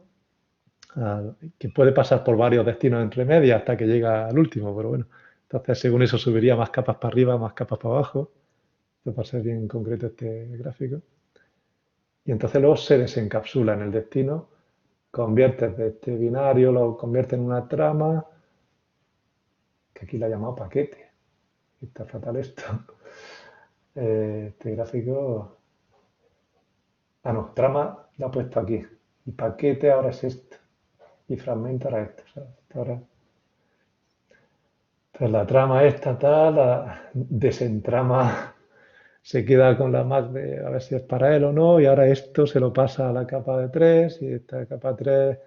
que puede pasar por varios destinos entre medias hasta que llega al último, pero bueno, entonces según eso subiría más capas para arriba, más capas para abajo, esto para ser bien concreto este gráfico, y entonces luego se desencapsula en el destino, conviertes de este binario, lo convierte en una trama, que aquí la he llamado paquete, está fatal esto, este gráfico, no, trama la he puesto aquí, y paquete ahora es esto, y fragmento ahora esto, o sea, esto ahora... Entonces la trama esta tal, desentrama, se queda con la MAC de a ver si es para él o no, y ahora esto se lo pasa a la capa de 3, y esta capa 3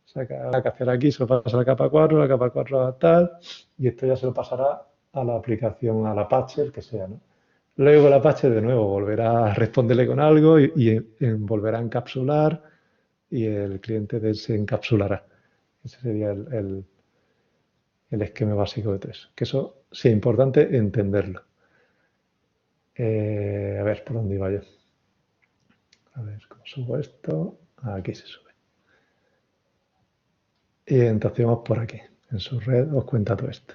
saca la que hacer aquí, se lo pasa a la capa 4 a tal, y esto ya se lo pasará a la aplicación, al Apache, el que sea, ¿no? Luego el Apache de nuevo volverá a responderle con algo y volverá a encapsular y el cliente desencapsulará. Ese sería el esquema básico de todo eso. Que eso sí es importante entenderlo. A ver, ¿por dónde iba yo? A ver, ¿cómo subo esto? Aquí se sube. Y entonces vamos por aquí. En su red os cuenta todo esto.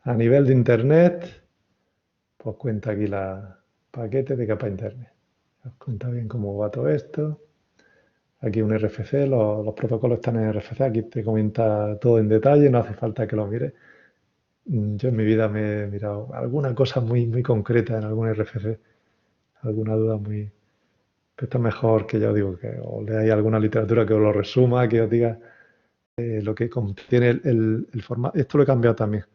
A nivel de Internet, pues cuenta aquí la paquete de capa Internet. Os cuenta bien cómo va todo esto. Aquí un RFC, los protocolos están en RFC. Aquí te comenta todo en detalle, no hace falta que lo mires. Yo en mi vida me he mirado alguna cosa muy, muy concreta en algún RFC, alguna duda muy... Pero esto es mejor que yo digo que os leáis alguna literatura que os lo resuma, que os diga lo que contiene el formato. Esto lo he cambiado también.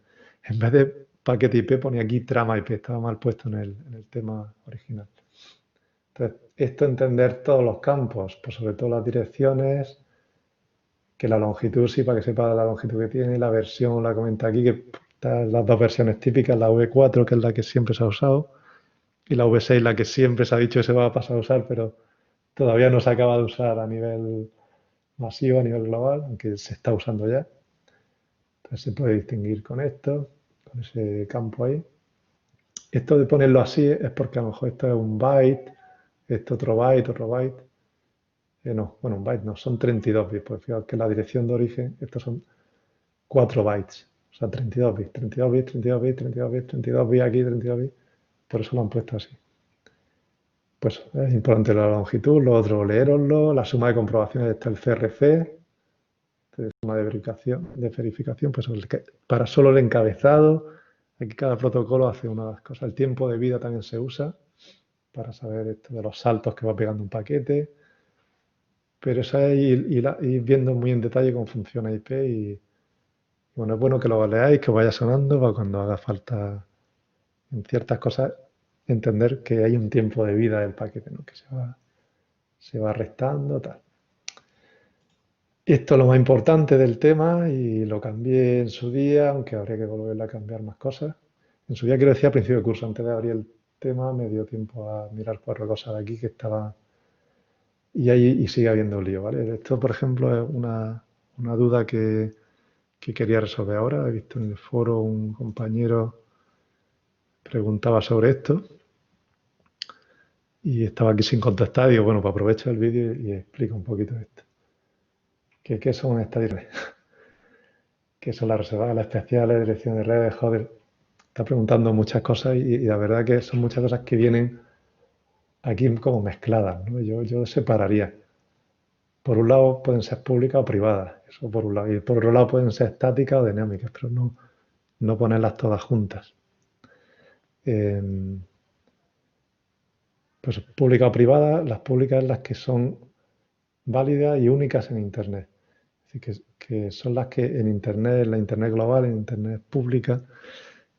En vez de paquete IP ponía aquí trama IP, estaba mal puesto en el tema original. Entonces, esto entender todos los campos, pues sobre todo las direcciones, que la longitud sí, para que sepa la longitud que tiene, la versión la comenta aquí, que están las dos versiones típicas, la V4, que es la que siempre se ha usado, y la V6, la que siempre se ha dicho que se va a pasar a usar, pero todavía no se acaba de usar a nivel masivo, a nivel global, aunque se está usando ya. Entonces se puede distinguir con esto, con ese campo ahí. Esto de ponerlo así es porque a lo mejor esto es un byte, esto otro byte, otro byte. No, bueno, un byte no, son 32 bits. Pues fijaos que la dirección de origen, estos son 4 bytes. O sea, 32 bits, 32 bits, 32 bits, 32 bits, 32 bits aquí, 32 bits. Por eso lo han puesto así. Pues es importante la longitud, lo otro leeroslo, la suma de comprobaciones está el CRC, suma de verificación, pues para solo el encabezado, aquí cada protocolo hace unas cosas. El tiempo de vida también se usa para saber esto de los saltos que va pegando un paquete. Pero eso es ir viendo muy en detalle cómo funciona IP y bueno, es bueno que lo leáis, que vaya sonando para cuando haga falta en ciertas cosas entender que hay un tiempo de vida del paquete, ¿no? Que se va restando, tal. Esto es lo más importante del tema y lo cambié en su día, aunque habría que volver a cambiar más cosas. En su día, quiero decir, a principio de curso, antes de abrir el tema, me dio tiempo a mirar 4 cosas de aquí que estaba... Y sigue habiendo lío, ¿vale? Esto, por ejemplo, es una duda que quería resolver ahora. He visto en el foro un compañero preguntaba sobre esto y estaba aquí sin contestar. Digo, bueno, pues aprovecho el vídeo y explico un poquito esto. ¿Qué son estas direcciones? ¿Qué son las reservadas, las especiales, dirección de redes? Joder, está preguntando muchas cosas y la verdad que son muchas cosas que vienen aquí como mezcladas, ¿no? Yo separaría. Por un lado pueden ser públicas o privadas, eso por un lado. Y por otro lado pueden ser estáticas o dinámicas, pero no ponerlas todas juntas. Pues pública o privada, las públicas las que son válidas y únicas en Internet. Es decir, que son las que en Internet, en la Internet global, en Internet pública,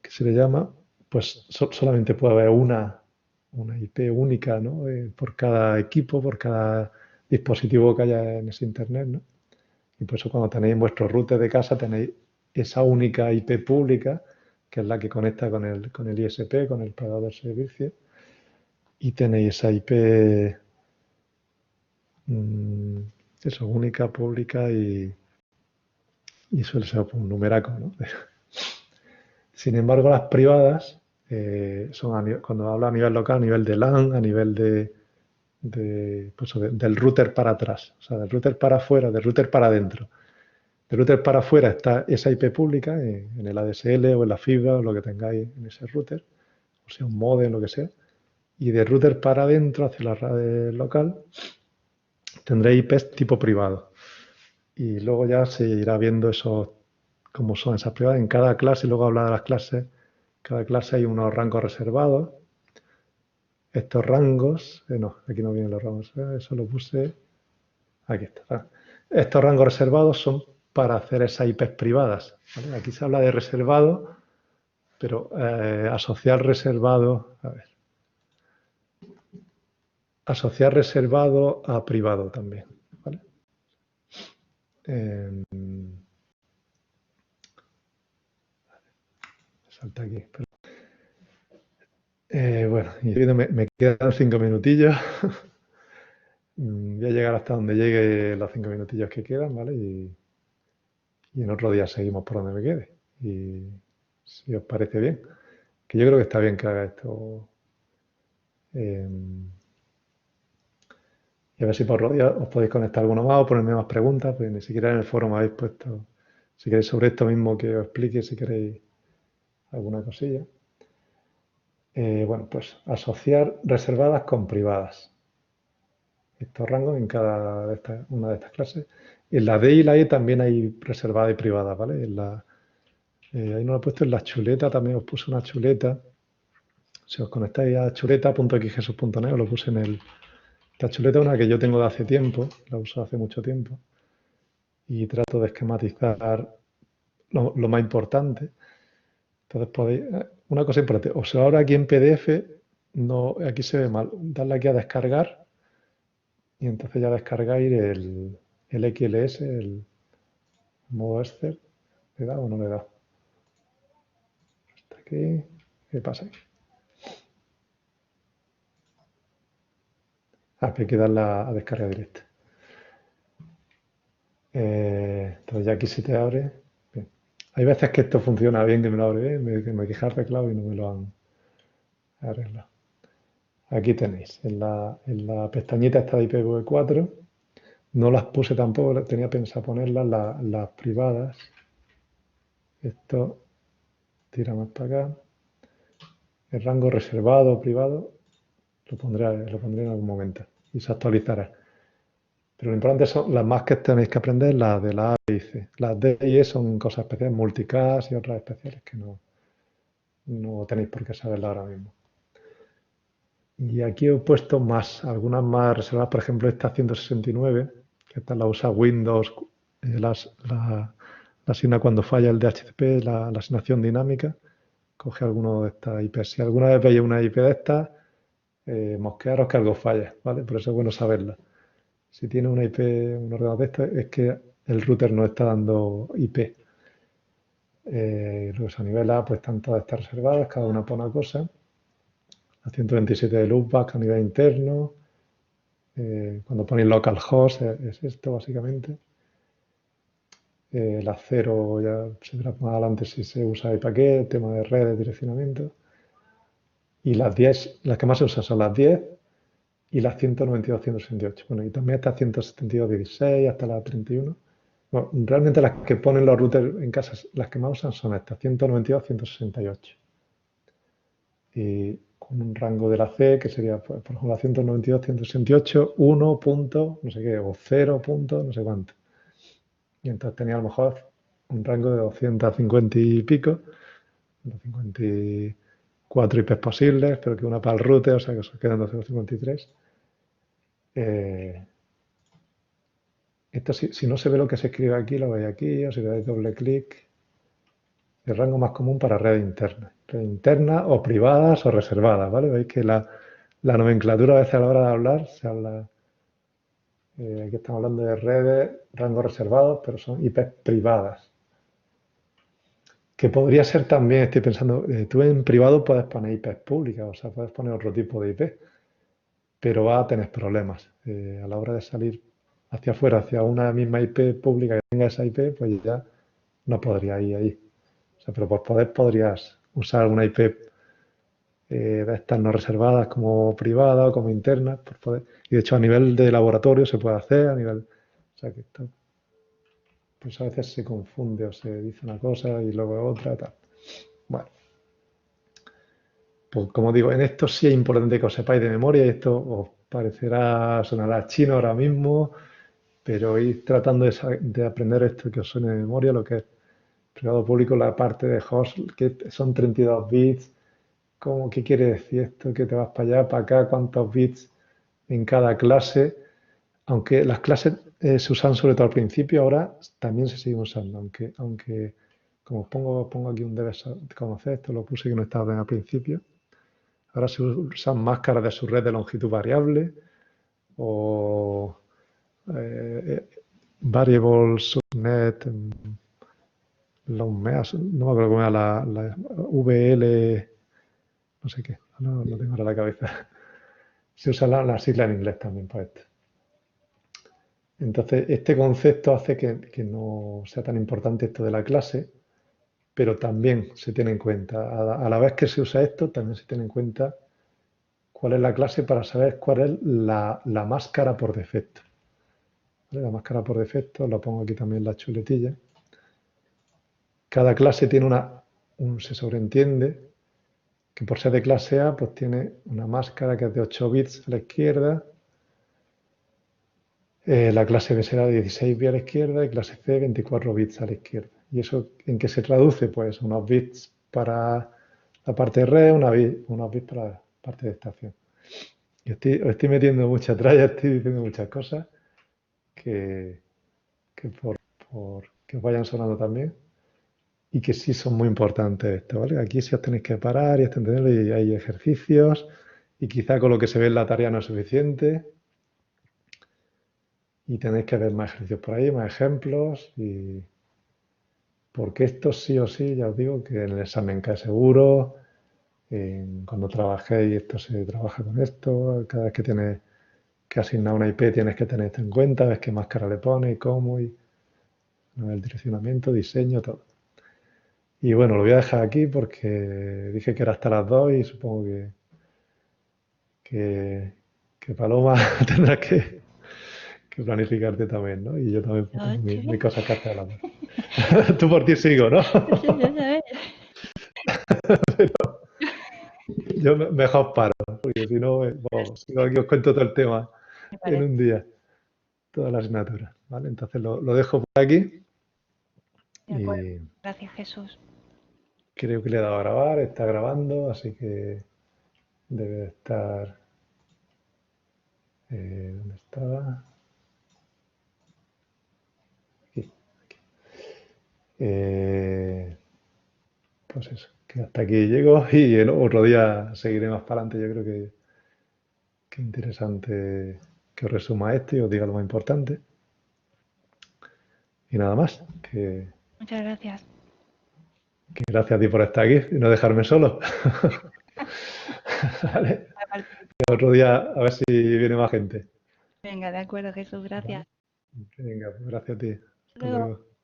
que se le llama, pues solamente puede haber una IP única, ¿no? Por cada equipo, por cada dispositivo que haya en ese Internet, ¿no? Y por eso cuando tenéis en vuestro router de casa tenéis esa única IP pública, que es la que conecta con el ISP, con el proveedor del servicio, y tenéis esa IP eso, única, pública y suele ser un numeraco, ¿no? Sin embargo, las privadas son, cuando hablo a nivel local, a nivel de LAN, a nivel del router para atrás, o sea, del router para afuera, del router para adentro. Del router para afuera está esa IP pública en el ADSL o en la fibra o lo que tengáis en ese router, o sea, un modem, lo que sea. Y del router para adentro, hacia la red local, tendréis IPs tipo privado. Y luego ya se irá viendo esos, cómo son esas privadas. En cada clase, y luego habla de las clases, cada clase hay unos rangos reservados. Estos rangos, no, aquí no vienen los rangos, eso lo puse, aquí está. Estos rangos reservados son para hacer esas IPs privadas. ¿Vale? Aquí se habla de reservado, pero asociar reservado, a ver, asociar reservado a privado también. ¿Vale? Salta aquí. Bueno, y me quedan 5 minutillos. Voy a llegar hasta donde llegue los 5 minutillos que quedan, ¿vale? Y en otro día seguimos por donde me quede. si os parece bien. Que yo creo que está bien que haga esto. Y a ver si por los días os podéis conectar alguno más o ponerme más preguntas, pues ni siquiera en el foro me habéis puesto, si queréis sobre esto mismo que os explique, si queréis alguna cosilla. Bueno, pues asociar reservadas con privadas. Estos rangos en una de estas clases. En la D y la E también hay reservada y privada, ¿vale? Ahí no lo he puesto, en la chuleta también os puse una chuleta. Si os conectáis a chuleta.xjesus.net, os lo puse en el... Esta chuleta es una que yo tengo de hace tiempo, la uso hace mucho tiempo, y trato de esquematizar lo más importante. Entonces podéis... Una cosa importante, o sea, ahora aquí en PDF, no, aquí se ve mal, darle aquí a descargar, y entonces ya descargáis el XLS, el modo Excel. ¿Le da o no le da? Hasta aquí. ¿Qué pasa aquí? Que hay que darle a descarga directa. Entonces ya aquí se te abre. Bien. Hay veces que esto funciona bien, que me lo abre bien, que me queja el teclado y no me lo han arreglado. Aquí tenéis, en la pestañita esta de IPv4, no las puse tampoco, tenía pensado ponerlas las privadas. Esto tira más para acá. El rango reservado privado lo pondré en algún momento y se actualizará. Pero lo importante son las más que tenéis que aprender, las de la A y C. Las D y E son cosas especiales, multicast y otras especiales que no tenéis por qué saberlas ahora mismo. Y aquí he puesto algunas más reservadas, por ejemplo esta 169, que esta la usa Windows, la asigna cuando falla el DHCP, la asignación dinámica, coge alguno de estas IP. Si alguna vez veis una IP de estas, mosquearos que algo falla, ¿vale? Por eso es bueno saberla. Si tiene una IP, un ordenador de estos, es que el router no está dando IP. Luego a nivel A, pues están todas estas reservadas, cada una por una cosa. La 127 de loopback a nivel interno. Cuando ponéis localhost es esto básicamente. La 0 ya se verá más adelante si se usa el paquete, tema de redes, direccionamiento. Y las 10, las que más se usan son las 10 y las 192, 168. Bueno, y también hasta 172, 16, hasta la 31. Bueno, realmente las que ponen los routers en casa, las que más usan son estas, 192, 168. Y con un rango de la C, que sería, pues, por ejemplo, la 192, 168, 1 punto, no sé qué, o 0 punto, no sé cuánto. Y entonces tenía a lo mejor un rango de 250 y pico, 254 IPs posibles, pero que una para el router, o sea que os quedan 253. Esto si no se ve lo que se escribe aquí, lo veis aquí, o si le dais doble clic. El rango más común para redes internas o privadas o reservadas, ¿vale? Veis que la nomenclatura a veces a la hora de hablar se habla, aquí estamos hablando de redes, rangos reservados, pero son IPs privadas. Que podría ser también, estoy pensando, tú en privado puedes poner IPs públicas, o sea, puedes poner otro tipo de IP, pero va a tener problemas. A la hora de salir hacia afuera, hacia una misma IP pública que tenga esa IP, pues ya no podría ir ahí. O sea, pero por poder podrías usar una IP de estas no reservadas como privada o como interna, por poder. Y de hecho a nivel de laboratorio se puede hacer, a nivel... O sea que esto, pues a veces se confunde o se dice una cosa y luego otra, tal. Bueno, pues como digo, en esto sí es importante que os sepáis de memoria y esto os parecerá, sonará chino ahora mismo, pero ir tratando de aprender esto que os suene de memoria, lo que es privado público, la parte de host, que son 32 bits, ¿qué quiere decir esto? Que te vas para allá, para acá, cuántos bits en cada clase, aunque las clases se usan sobre todo al principio, ahora también se siguen usando, aunque como pongo aquí un debes conocer, esto lo puse que no estaba bien al principio, ahora se usan máscaras de subred de longitud variable o variable subnet long meas, no me acuerdo cómo era la VL, no sé qué, no tengo ahora la cabeza. Se usa la sigla en inglés también para esto. Entonces, este concepto hace que no sea tan importante esto de la clase, pero también se tiene en cuenta, a la vez que se usa esto, también se tiene en cuenta cuál es la clase para saber cuál es la máscara por defecto. ¿Vale? La máscara por defecto, la pongo aquí también en la chuletilla. Cada clase tiene se sobreentiende que por ser de clase A, pues tiene una máscara que es de 8 bits a la izquierda, la clase B será de 16 bits a la izquierda y clase C 24 bits a la izquierda. ¿Y eso en qué se traduce? Pues unos bits para la parte de red, unos bits para la parte de estación. Yo os estoy metiendo mucha tralla, estoy diciendo muchas cosas que que os vayan sonando también y que sí son muy importantes esto, ¿vale? Aquí sí os tenéis que parar y entenderlo y hay ejercicios y quizá con lo que se ve en la tarea no es suficiente y tenéis que ver más ejercicios por ahí, más ejemplos y porque esto sí o sí, ya os digo que en el examen cae seguro, cuando trabajéis esto se trabaja con esto, cada vez que tienes que asignar una IP tienes que tener esto en cuenta, ves qué máscara le pone y cómo, y el direccionamiento, diseño, todo. Y bueno, lo voy a dejar aquí porque dije que era hasta las 2 y supongo que, que Paloma tendrá que planificarte también, ¿no? Y yo también pues, No, tengo estoy mis bien. cosas que hacer a la vez. Tú por ti sigo, ¿no? Sí, ya sabes. Yo mejor paro, porque si no, vamos, sigo aquí os cuento todo el tema Me en parece. un día, toda la asignatura, ¿vale? Entonces lo dejo por aquí De acuerdo. y Gracias, Jesús. creo que le he dado a grabar, está grabando, así que debe estar... ¿dónde estaba? Aquí. Eh, pues eso, que hasta aquí llego y el otro día seguiré más para adelante. Yo creo que interesante que os resuma esto y os diga lo más importante. Y nada más, Muchas gracias. que gracias a ti por estar aquí y no dejarme solo. ¿Vale? Otro día a ver si viene más gente. Venga, de acuerdo, Jesús. Gracias. ¿Vale? Venga, pues gracias a ti. Hasta Hasta luego. luego.